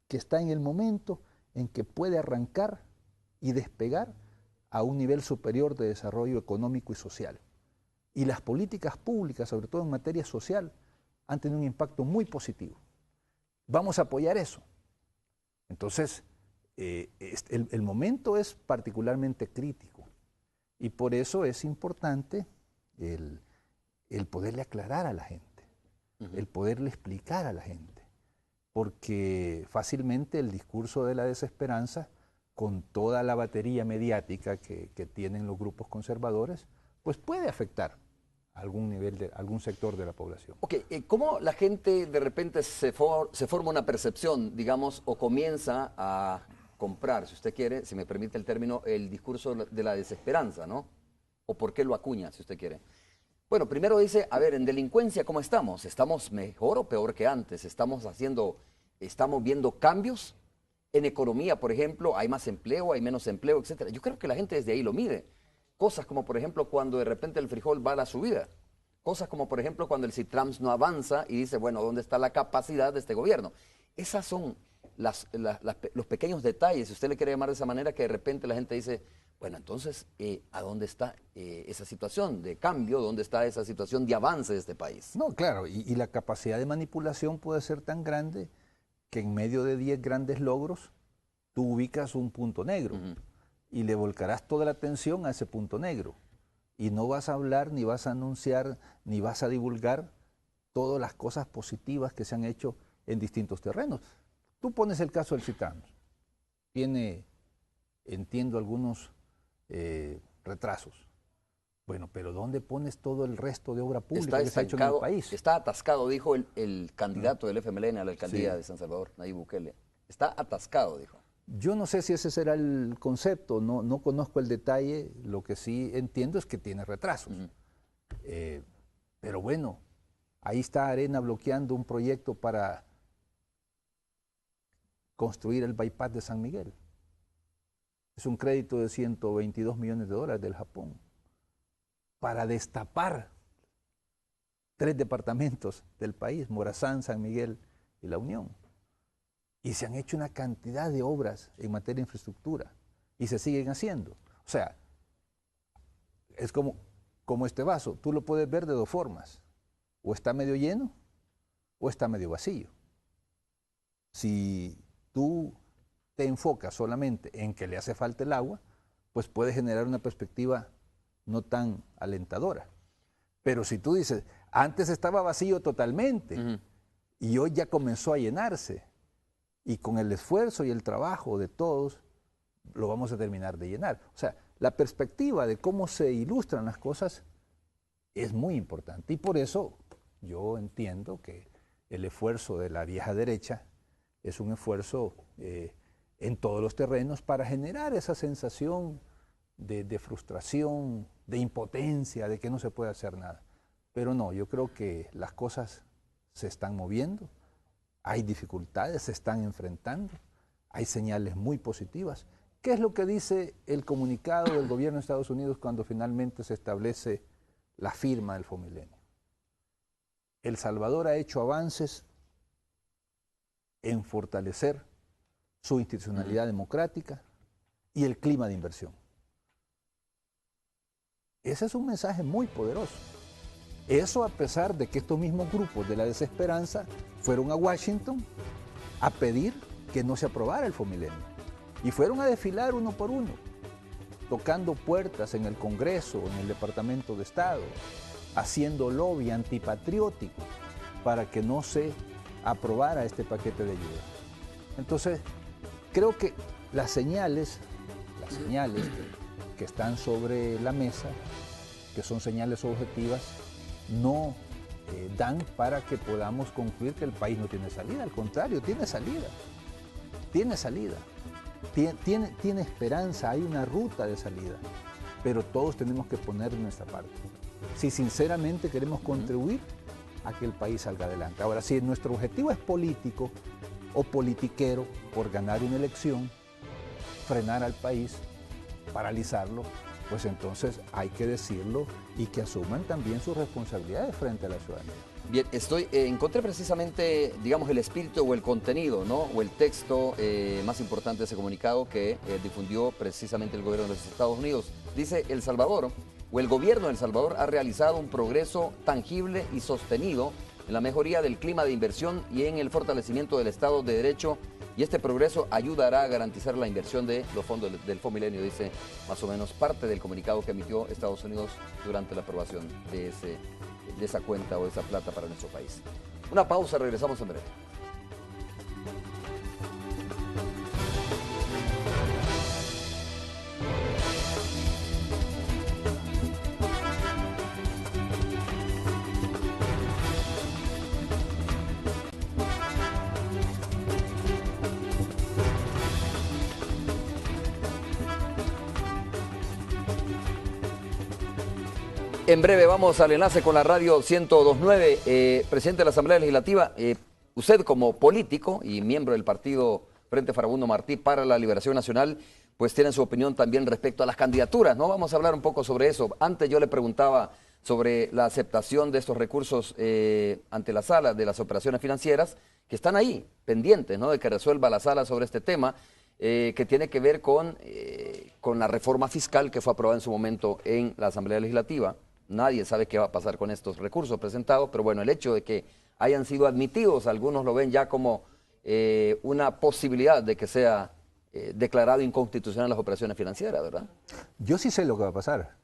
que está en el momento en que puede arrancar y despegar a un nivel superior de desarrollo económico y social. Y las políticas públicas, sobre todo en materia social, han tenido un impacto muy positivo. Vamos a apoyar eso. Entonces, el momento es particularmente crítico y por eso es importante el poderle aclarar a la gente, el poderle explicar a la gente, porque fácilmente el discurso de la desesperanza, con toda la batería mediática que tienen los grupos conservadores, pues puede afectar a algún nivel, algún sector de la población. Ok, ¿cómo la gente de repente se forma una percepción, digamos, o comienza a comprar, si usted quiere, si me permite el término, el discurso de la desesperanza, ¿no? ¿O por qué lo acuña, si usted quiere? Bueno, primero dice, a ver, en delincuencia, ¿cómo estamos? ¿Estamos mejor o peor que antes? ¿Estamos viendo cambios? En economía, por ejemplo, hay más empleo, hay menos empleo, etcétera. Yo creo que la gente desde ahí lo mide. Cosas como, por ejemplo, cuando de repente el frijol va a la subida. Cosas como, por ejemplo, cuando el Citrams no avanza y dice, bueno, ¿dónde está la capacidad de este gobierno? Esas son los pequeños detalles, si usted le quiere llamar de esa manera, que de repente la gente dice, bueno, entonces, ¿a dónde está esa situación de cambio? ¿Dónde está esa situación de avance de este país? No, claro, y la capacidad de manipulación puede ser tan grande que en medio de 10 grandes logros, tú ubicas un punto negro y le volcarás toda la atención a ese punto negro. Y no vas a hablar, ni vas a anunciar, ni vas a divulgar todas las cosas positivas que se han hecho en distintos terrenos. Tú pones el caso del Citrams. Tiene, entiendo, algunos retrasos. Bueno, pero ¿dónde pones todo el resto de obra pública que se ha hecho en el país? Está atascado, dijo el candidato del FMLN a la alcaldía de San Salvador, Nayib Bukele. Está atascado, dijo. Yo no sé si ese será el concepto, no conozco el detalle, lo que sí entiendo es que tiene retrasos. Pero bueno, ahí está Arena bloqueando un proyecto para construir el bypass de San Miguel. Es un crédito de 122 millones de dólares del Japón para destapar 3 departamentos del país, Morazán, San Miguel y La Unión. Y se han hecho una cantidad de obras en materia de infraestructura y se siguen haciendo. O sea, es como este vaso, tú lo puedes ver de dos formas, o está medio lleno o está medio vacío. Si tú te enfocas solamente en que le hace falta el agua, pues puede generar una perspectiva no tan alentadora. Pero si tú dices, antes estaba vacío totalmente y hoy ya comenzó a llenarse, y con el esfuerzo y el trabajo de todos lo vamos a terminar de llenar. O sea, la perspectiva de cómo se ilustran las cosas es muy importante y por eso yo entiendo que el esfuerzo de la vieja derecha es un esfuerzo en todos los terrenos para generar esa sensación de frustración, de impotencia, de que no se puede hacer nada. Pero no, yo creo que las cosas se están moviendo, hay dificultades, se están enfrentando, hay señales muy positivas. ¿Qué es lo que dice el comunicado del gobierno de Estados Unidos cuando finalmente se establece la firma del Fomilenio? El Salvador ha hecho avances en fortalecer su institucionalidad democrática y el clima de inversión. Ese es un mensaje muy poderoso. Eso a pesar de que estos mismos grupos de la desesperanza fueron a Washington a pedir que no se aprobara el Fomilenio. Y fueron a desfilar uno por uno, tocando puertas en el Congreso, en el Departamento de Estado, haciendo lobby antipatriótico para que no se aprobara este paquete de ayuda. Entonces, creo que las señales que están sobre la mesa, que son señales objetivas, no dan para que podamos concluir que el país no tiene salida. Al contrario, tiene salida. Tiene salida. Tiene esperanza, hay una ruta de salida. Pero todos tenemos que poner nuestra parte. Si sinceramente queremos contribuir a que el país salga adelante. Ahora, si nuestro objetivo es político o politiquero por ganar una elección, frenar al país, paralizarlo, pues entonces hay que decirlo y que asuman también sus responsabilidades frente a la ciudadanía. Bien, encontré precisamente, digamos, el espíritu o el contenido, ¿no? O el texto más importante de ese comunicado que difundió precisamente el gobierno de los Estados Unidos. Dice, El Salvador, o el gobierno de El Salvador, ha realizado un progreso tangible y sostenido en la mejoría del clima de inversión y en el fortalecimiento del Estado de Derecho, y este progreso ayudará a garantizar la inversión de los fondos del Fomilenio, dice más o menos parte del comunicado que emitió Estados Unidos durante la aprobación de esa cuenta o de esa plata para nuestro país. Una pausa, regresamos en breve. En breve vamos al enlace con la radio 102.9. Presidente de la Asamblea Legislativa, usted como político y miembro del partido Frente Farabundo Martí para la Liberación Nacional, pues tiene su opinión también respecto a las candidaturas, ¿no? Vamos a hablar un poco sobre eso. Antes yo le preguntaba sobre la aceptación de estos recursos ante la sala de las operaciones financieras, que están ahí, pendientes, ¿no? De que resuelva la sala sobre este tema, que tiene que ver con la reforma fiscal que fue aprobada en su momento en la Asamblea Legislativa. Nadie sabe qué va a pasar con estos recursos presentados, pero bueno, el hecho de que hayan sido admitidos, algunos lo ven ya como una posibilidad de que sea declarado inconstitucional las operaciones financieras, ¿verdad? Yo sí sé lo que va a pasar.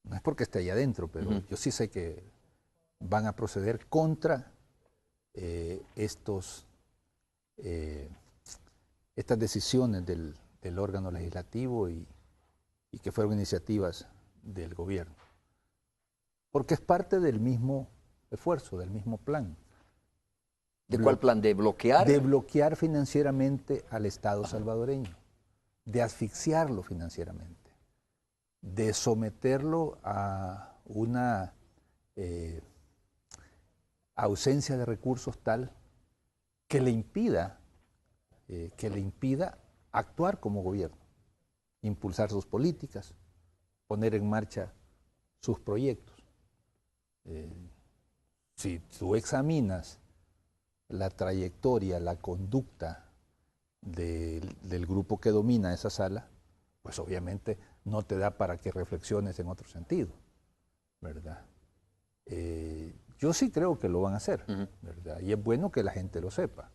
No es porque esté allá adentro, pero yo sí sé que van a proceder contra estas decisiones del órgano legislativo y que fueron iniciativas del gobierno. Porque es parte del mismo esfuerzo, del mismo plan. ¿De cuál plan? ¿De bloquear? De bloquear financieramente al Estado salvadoreño, de asfixiarlo financieramente, de someterlo a una ausencia de recursos tal que le impida actuar como gobierno, impulsar sus políticas, poner en marcha sus proyectos. Si tú examinas la trayectoria, la conducta del grupo que domina esa sala, pues obviamente no te da para que reflexiones en otro sentido, ¿verdad? Yo sí creo que lo van a hacer, ¿verdad? Y es bueno que la gente lo sepa.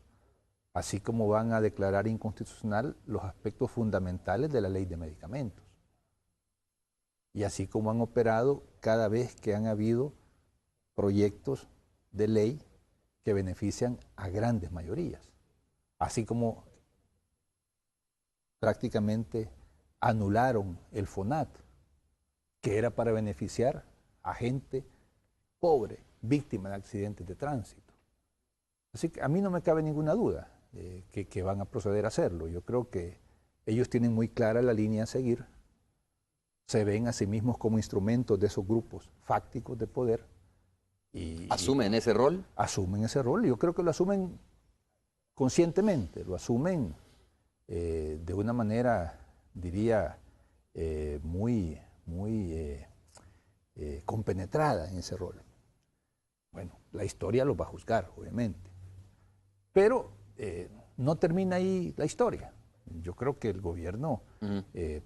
Así como van a declarar inconstitucional los aspectos fundamentales de la ley de medicamentos. Y así como han operado cada vez que han habido proyectos de ley que benefician a grandes mayorías. Así como prácticamente anularon el FONAT, que era para beneficiar a gente pobre, víctima de accidentes de tránsito. Así que a mí no me cabe ninguna duda que van a proceder a hacerlo. Yo creo que ellos tienen muy clara la línea a seguir, se ven a sí mismos como instrumentos de esos grupos fácticos de poder. ¿Asumen ese rol? Asumen ese rol. Yo creo que lo asumen conscientemente, lo asumen de una manera, diría, muy compenetrada en ese rol. Bueno, la historia los va a juzgar, obviamente. Pero no termina ahí la historia. Yo creo que el gobierno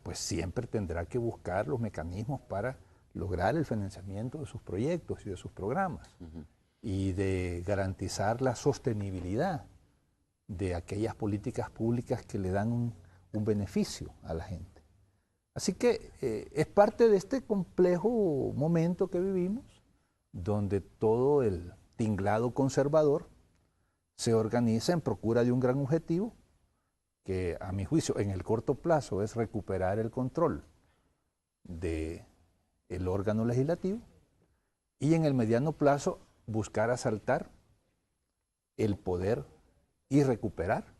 pues siempre tendrá que buscar los mecanismos para lograr el financiamiento de sus proyectos y de sus programas y de garantizar la sostenibilidad de aquellas políticas públicas que le dan un beneficio a la gente. Así que es parte de este complejo momento que vivimos, donde todo el tinglado conservador se organiza en procura de un gran objetivo, que a mi juicio en el corto plazo es recuperar el control del órgano legislativo y en el mediano plazo buscar asaltar el poder y recuperar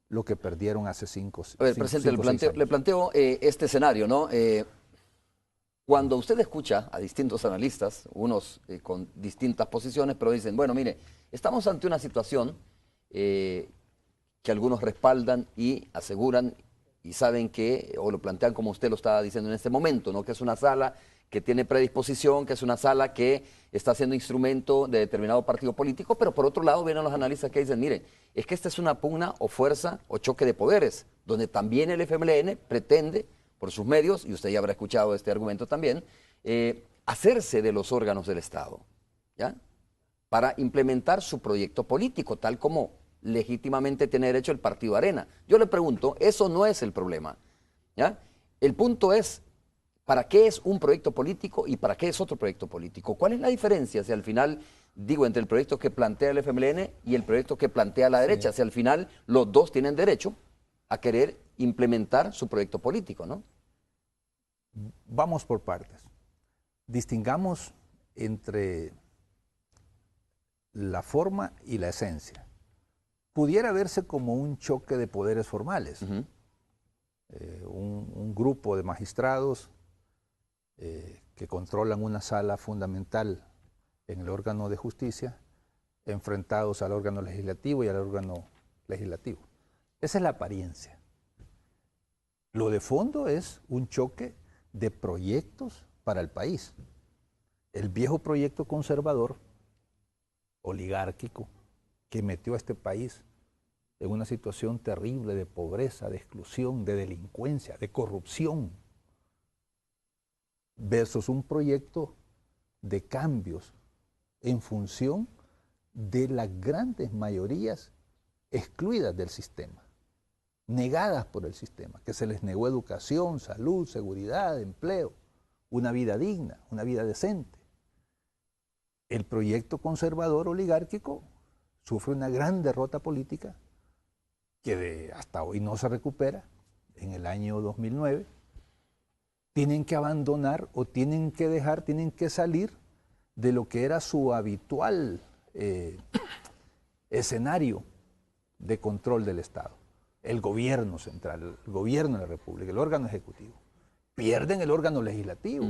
lo que perdieron hace 5 años. A ver, presidente, le planteo este escenario, ¿no? Cuando usted escucha a distintos analistas, unos con distintas posiciones, pero dicen, bueno, mire, estamos ante una situación que algunos respaldan y aseguran y saben que, o lo plantean como usted lo estaba diciendo en este momento, ¿no? Que es una sala que tiene predisposición, que es una sala que está siendo instrumento de determinado partido político, pero por otro lado vienen los analistas que dicen, miren, es que esta es una pugna o fuerza o choque de poderes, donde también el FMLN pretende, por sus medios, y usted ya habrá escuchado este argumento también, hacerse de los órganos del Estado, ¿ya? Para implementar su proyecto político, tal como legítimamente tiene derecho el Partido Arena. Yo le pregunto, eso no es el problema, ¿ya? El punto es, ¿para qué es un proyecto político y para qué es otro proyecto político? ¿Cuál es la diferencia si al final, digo, entre el proyecto que plantea el FMLN y el proyecto que plantea la derecha? Si al final los dos tienen derecho a querer implementar su proyecto político, ¿no? Vamos por partes. Distingamos entre la forma y la esencia. Pudiera verse como un choque de poderes formales. Un grupo de magistrados que controlan una sala fundamental en el órgano de justicia, enfrentados al órgano legislativo y al órgano legislativo. Esa es la apariencia. Lo de fondo es un choque de proyectos para el país. El viejo proyecto conservador, oligárquico, que metió a este país en una situación terrible de pobreza, de exclusión, de delincuencia, de corrupción, versus un proyecto de cambios en función de las grandes mayorías excluidas del sistema, negadas por el sistema, que se les negó educación, salud, seguridad, empleo, una vida digna, una vida decente. El proyecto conservador oligárquico sufre una gran derrota política que hasta hoy no se recupera. En el año 2009 tienen que abandonar o tienen que dejar, tienen que salir de lo que era su habitual escenario de control del Estado. El gobierno central, el gobierno de la República, el órgano ejecutivo. Pierden el órgano legislativo,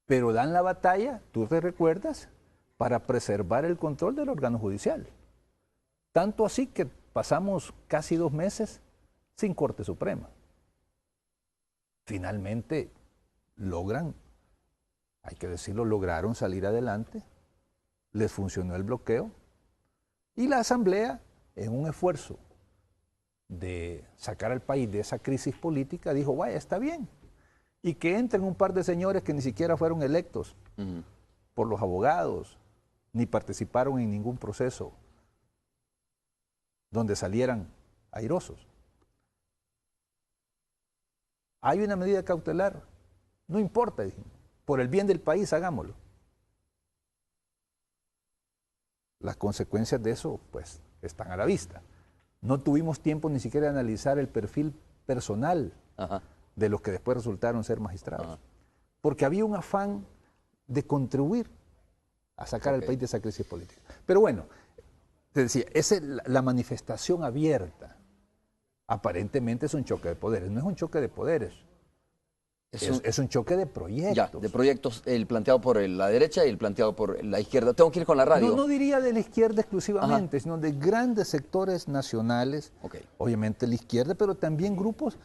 pero dan la batalla, tú te recuerdas, para preservar el control del órgano judicial. Tanto así que pasamos casi 2 meses sin Corte Suprema. Finalmente logran, hay que decirlo, lograron salir adelante, les funcionó el bloqueo y la Asamblea, en un esfuerzo de sacar al país de esa crisis política, dijo, vaya, está bien, y que entren un par de señores que ni siquiera fueron electos por los abogados, ni participaron en ningún proceso donde salieran airosos. Hay una medida cautelar, no importa, dijimos, por el bien del país hagámoslo. Las consecuencias de eso, pues, están a la vista. No tuvimos tiempo ni siquiera de analizar el perfil personal de los que después resultaron ser magistrados. Porque había un afán de contribuir a sacar al país de esa crisis política. Pero bueno, te decía, esa es la manifestación abierta. Aparentemente es un choque de poderes. No es un choque de poderes. Es un choque de proyectos. Ya, de proyectos, el planteado por la derecha y el planteado por la izquierda. Tengo que ir con la radio. No diría de la izquierda exclusivamente, sino de grandes sectores nacionales. Obviamente la izquierda, pero también grupos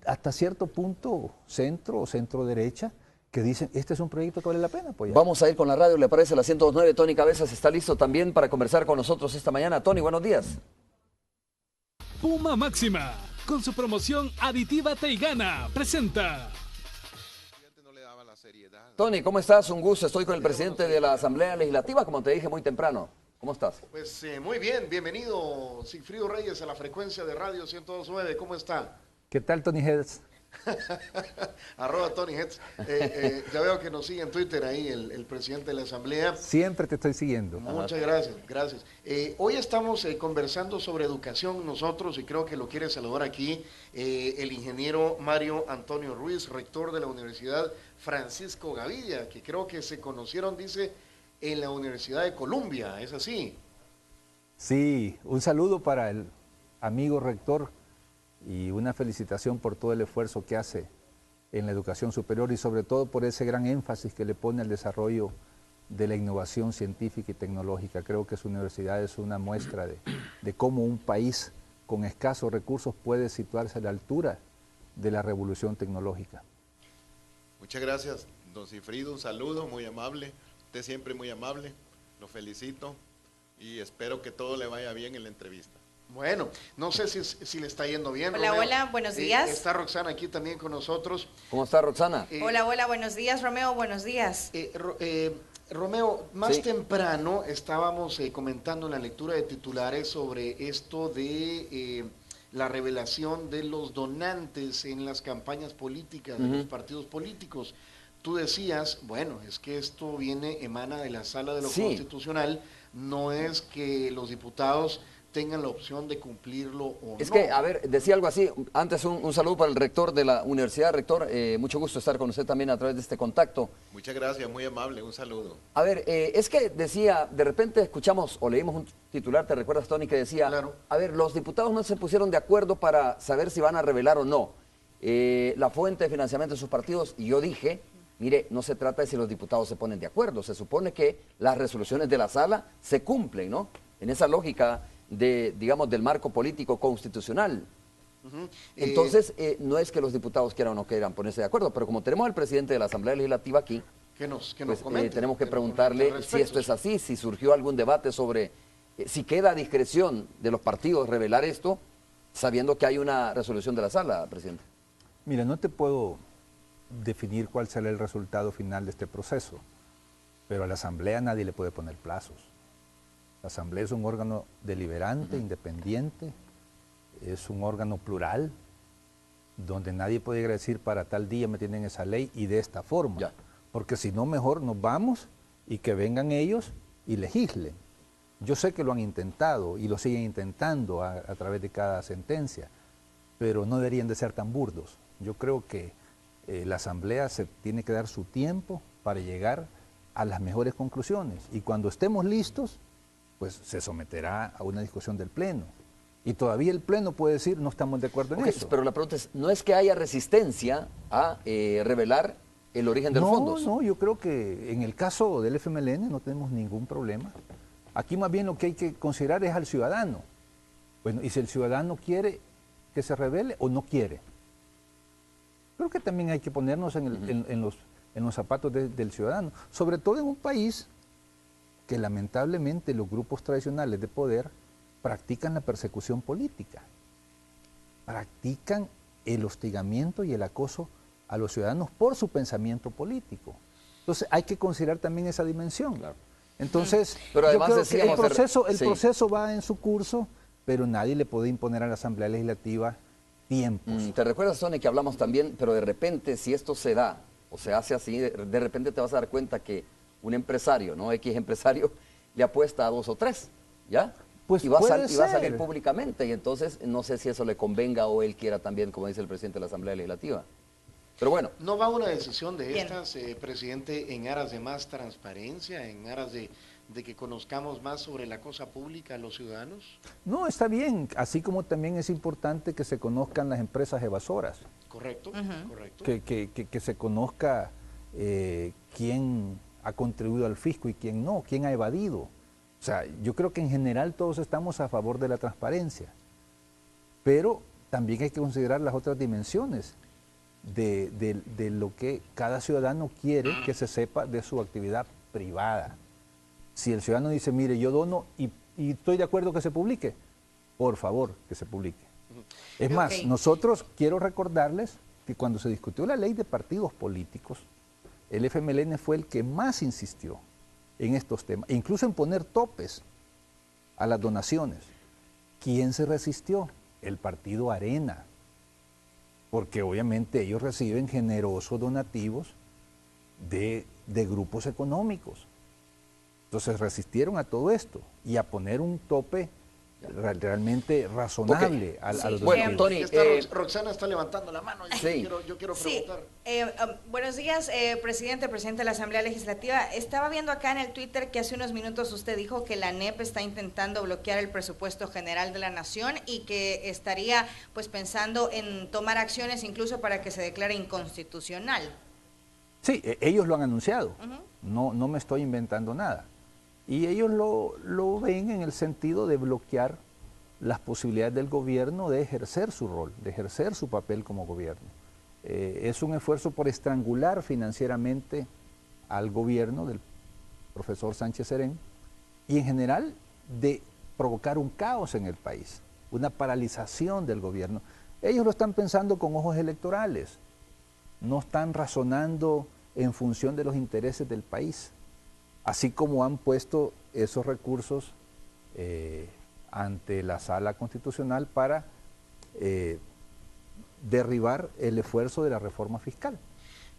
hasta cierto punto centro o centro-derecha que dicen, este es un proyecto que vale la pena apoyar. Vamos a ir con la radio, ¿le parece? La 102.9, Tony Cabezas está listo también para conversar con nosotros esta mañana. Tony, buenos días. Puma Máxima, con su promoción aditiva Te Gana, presenta. No le daba las Tony, ¿cómo estás? Un gusto. Estoy con el presidente de la Asamblea Legislativa, como te dije muy temprano. ¿Cómo estás? Pues muy bien, bienvenido Sigfrido Reyes a la frecuencia de Radio 102.9. ¿Cómo está? ¿Qué tal, Tony Heads? @ Tony Heads. Ya veo que nos sigue en Twitter ahí el presidente de la Asamblea. Siempre te estoy siguiendo. Muchas gracias, gracias. Hoy estamos conversando sobre educación nosotros y creo que lo quiere saludar aquí el ingeniero Mario Antonio Ruiz, rector de la Universidad Francisco Gavidia, que creo que se conocieron, dice, en la Universidad de Columbia, ¿es así? Sí, un saludo para el amigo rector y una felicitación por todo el esfuerzo que hace en la educación superior y sobre todo por ese gran énfasis que le pone al desarrollo de la innovación científica y tecnológica. Creo que su universidad es una muestra de cómo un país con escasos recursos puede situarse a la altura de la revolución tecnológica. Muchas gracias, don Sigfrido, un saludo muy amable. Usted siempre muy amable, lo felicito y espero que todo le vaya bien en la entrevista. Bueno, no sé si le está yendo bien. Hola, Romeo. hola, buenos días. Está Roxana aquí también con nosotros. ¿Cómo está, Roxana? Hola, hola, buenos días, Romeo, buenos días. Romeo, más temprano estábamos comentando en la lectura de titulares sobre esto de la revelación de los donantes en las campañas políticas de los partidos políticos. Tú decías, bueno, es que esto emana de la Sala de lo Constitucional, no es que los diputados tengan la opción de cumplirlo o no. Es que, a ver, decía algo así, antes un saludo para el rector de la universidad. Rector, mucho gusto estar con usted también a través de este contacto. Muchas gracias, muy amable, un saludo. A ver, es que decía, de repente escuchamos o leímos un titular, ¿te recuerdas, Tony, que decía, claro, a ver, los diputados no se pusieron de acuerdo para saber si van a revelar o no la fuente de financiamiento de sus partidos? Y yo dije, mire, no se trata de si los diputados se ponen de acuerdo, se supone que las resoluciones de la sala se cumplen, ¿no? En esa lógica digamos, del marco político constitucional. Entonces, no es que los diputados quieran o no quieran ponerse de acuerdo, pero como tenemos al presidente de la Asamblea Legislativa aquí, tenemos que preguntarle si esto es así, si surgió algún debate sobre si queda a discreción de los partidos revelar esto, sabiendo que hay una resolución de la sala, presidente. Mira, no te puedo definir cuál será el resultado final de este proceso, pero a la Asamblea nadie le puede poner plazos. La Asamblea es un órgano deliberante, independiente, es un órgano plural, donde nadie puede decir para tal día me tienen esa ley y de esta forma, porque si no mejor nos vamos y que vengan ellos y legislen. Yo sé que lo han intentado y lo siguen intentando a través de cada sentencia, pero no deberían de ser tan burdos. Yo creo que la Asamblea se tiene que dar su tiempo para llegar a las mejores conclusiones y cuando estemos listos, pues se someterá a una discusión del Pleno. Y todavía el Pleno puede decir, no estamos de acuerdo en eso. Pero la pregunta es, ¿no es que haya resistencia a revelar el origen de los fondos? No, yo creo que en el caso del FMLN no tenemos ningún problema. Aquí más bien lo que hay que considerar es al ciudadano. Bueno, y si el ciudadano quiere que se revele o no quiere. Creo que también hay que ponernos en los zapatos del ciudadano. Sobre todo en un país que lamentablemente los grupos tradicionales de poder practican la persecución política, practican el hostigamiento y el acoso a los ciudadanos por su pensamiento político. Entonces hay que considerar también esa dimensión. Claro. Entonces, pero además yo creo que el proceso va en su curso, pero nadie le puede imponer a la Asamblea Legislativa tiempos. ¿Te recuerdas, Tony, que hablamos también, pero de repente si esto se da o se hace así, de repente te vas a dar cuenta que un empresario, ¿no? X empresario, le apuesta a 2 o 3, ¿ya? Pues y va a salir públicamente, y entonces no sé si eso le convenga o él quiera también, como dice el presidente de la Asamblea Legislativa. Pero bueno. ¿No va una decisión de estas, presidente, en aras de más transparencia, en aras de que conozcamos más sobre la cosa pública a los ciudadanos? No, está bien, así como también es importante que se conozcan las empresas evasoras. Correcto, correcto. Que se conozca quién ha contribuido al fisco y quién no, quién ha evadido. O sea, yo creo que en general todos estamos a favor de la transparencia, pero también hay que considerar las otras dimensiones de lo que cada ciudadano quiere que se sepa de su actividad privada. Si el ciudadano dice, mire, yo dono y estoy de acuerdo que se publique, por favor, que se publique. Es más, nosotros quiero recordarles que cuando se discutió la ley de partidos políticos, el FMLN fue el que más insistió en estos temas, incluso en poner topes a las donaciones. ¿Quién se resistió? El partido Arena, porque obviamente ellos reciben generosos donativos de grupos económicos. Entonces resistieron a todo esto y a poner un tope realmente razonable a los donativos. Bueno, Tony, Roxana está levantando la mano. Yo quiero preguntar. Buenos días, presidente de la Asamblea Legislativa. Estaba viendo acá en el Twitter que hace unos minutos usted dijo que la ANEP está intentando bloquear el presupuesto general de la Nación y que estaría pues pensando en tomar acciones incluso para que se declare inconstitucional. Sí, ellos lo han anunciado. No me estoy inventando nada. Y ellos lo ven en el sentido de bloquear las posibilidades del gobierno de ejercer su rol, de ejercer su papel como gobierno. Es un esfuerzo por estrangular financieramente al gobierno del profesor Sánchez Serén y en general de provocar un caos en el país, una paralización del gobierno. Ellos lo están pensando con ojos electorales, no están razonando en función de los intereses del país. Así como han puesto esos recursos ante la Sala Constitucional para derribar el esfuerzo de la reforma fiscal.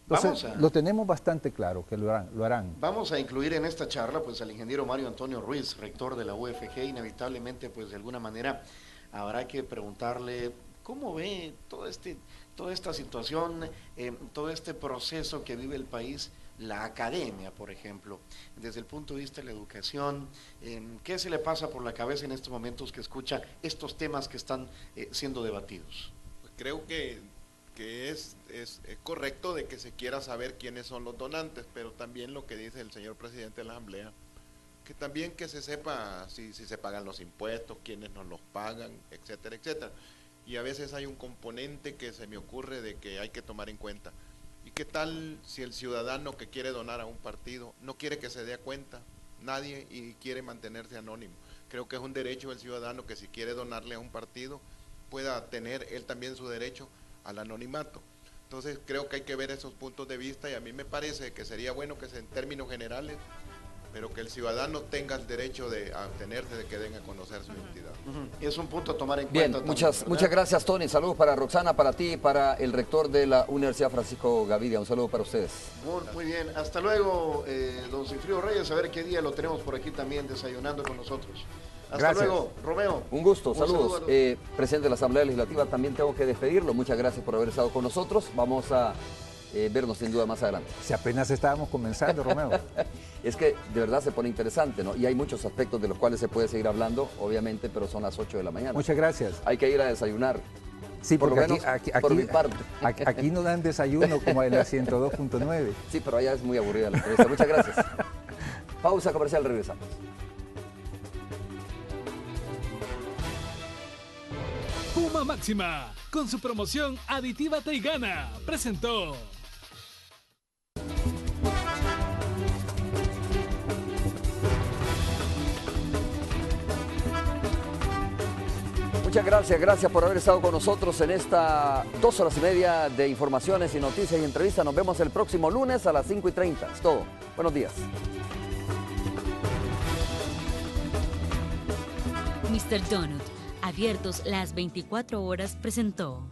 Entonces, lo tenemos bastante claro que lo harán. Vamos a incluir en esta charla pues al ingeniero Mario Antonio Ruiz, rector de la UFG. Inevitablemente, pues de alguna manera habrá que preguntarle cómo ve toda esta situación, todo este proceso que vive el país, la academia, por ejemplo, desde el punto de vista de la educación. ¿Qué se le pasa por la cabeza en estos momentos que escucha estos temas que están siendo debatidos? Pues creo que es correcto de que se quiera saber quiénes son los donantes, pero también lo que dice el señor presidente de la Asamblea, que también que se sepa si se pagan los impuestos, quiénes nos los pagan, etcétera, etcétera. Y a veces hay un componente que se me ocurre de que hay que tomar en cuenta. ¿Y qué tal si el ciudadano que quiere donar a un partido no quiere que se dé cuenta nadie y quiere mantenerse anónimo? Creo que es un derecho del ciudadano que si quiere donarle a un partido pueda tener él también su derecho al anonimato. Entonces creo que hay que ver esos puntos de vista y a mí me parece que sería bueno que en términos generales, pero que el ciudadano tenga el derecho de abstenerse de que den a conocer su identidad. Es un punto a tomar en cuenta. Bien, muchas gracias, Tony. Saludos para Roxana, para ti y para el rector de la Universidad Francisco Gavidia. Un saludo para ustedes. Muy bien. Hasta luego, don Sigfrido Reyes. A ver qué día lo tenemos por aquí también desayunando con nosotros. Hasta luego, Romeo. Un gusto, saludos. Presidente de la Asamblea Legislativa, también tengo que despedirlo. Muchas gracias por haber estado con nosotros. Vamos a vernos sin duda más adelante. Si apenas estábamos comenzando, Romeo. Es que de verdad se pone interesante, ¿no? Y hay muchos aspectos de los cuales se puede seguir hablando, obviamente, pero son las 8 de la mañana. Muchas gracias. Hay que ir a desayunar. Sí, por lo menos por mi parte. Aquí no dan desayuno como en la 102.9. Sí, pero allá es muy aburrida la entrevista. Muchas gracias. Pausa comercial, regresamos. Puma Máxima, con su promoción Aditívate y Gana, presentó. Muchas gracias por haber estado con nosotros en esta 2 horas y media de informaciones y noticias y entrevistas. Nos vemos el próximo lunes a las 5:30. Es todo. Buenos días. Mr. Donut, abiertos las 24 horas, presentó.